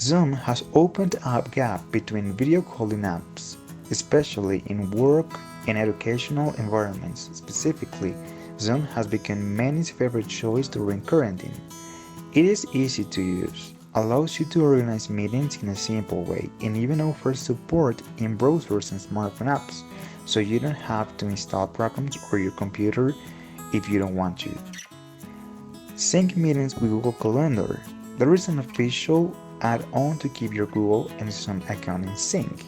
Zoom has opened up a gap between video calling apps, especially in work and educational environments. Specifically, Zoom has become many's favorite choice during quarantine. It is easy to use, allows you to organize meetings in a simple way, and even offers support in browsers and smartphone apps, so you don't have to install programs or your computer if you don't want to. Sync meetings with Google Calendar. There is an official add-on to keep your Google and Zoom account in sync.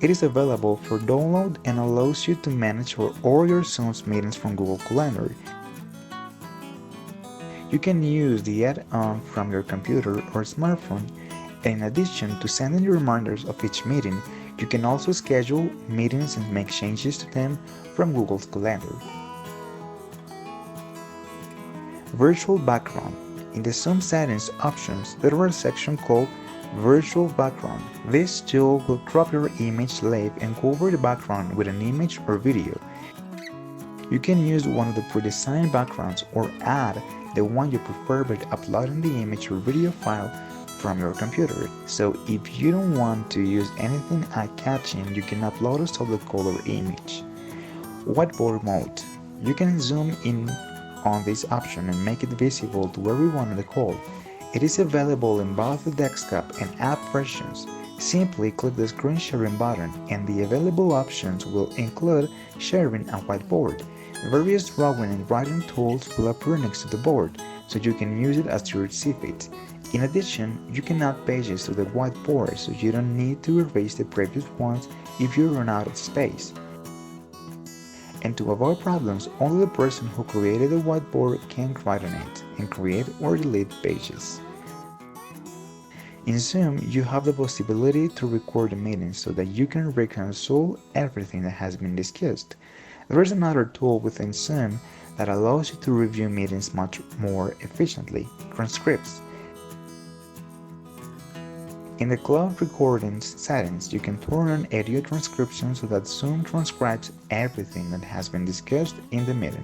It is available for download and allows you to manage all your Zoom's meetings from Google Calendar. You can use the add-on from your computer or smartphone, and in addition to sending you reminders of each meeting, you can also schedule meetings and make changes to them from Google's calendar. Virtual background. In the Zoom settings options, there is a section called Virtual Background. This tool will crop your image live and cover the background with an image or video. You can use one of the pre-designed backgrounds or add the one you prefer by uploading the image or video file from your computer. So if you don't want to use anything eye-catching, you can upload a solid color image. Whiteboard mode. You can zoom in on this option and make it visible to everyone on the call. It is available in both the desktop and app versions. Simply click the screen sharing button and the available options will include sharing a whiteboard. Various drawing and writing tools will appear next to the board, so you can use it as you see fit. In addition, you can add pages to the whiteboard, so you don't need to erase the previous ones if you run out of space. And to avoid problems, only the person who created the whiteboard can write on it and create or delete pages. In Zoom, you have the possibility to record a meeting so that you can reconcile everything that has been discussed. There is another tool within Zoom that allows you to review meetings much more efficiently: transcripts. In the cloud recordings settings, you can turn on audio transcription so that Zoom transcribes everything that has been discussed in the meeting.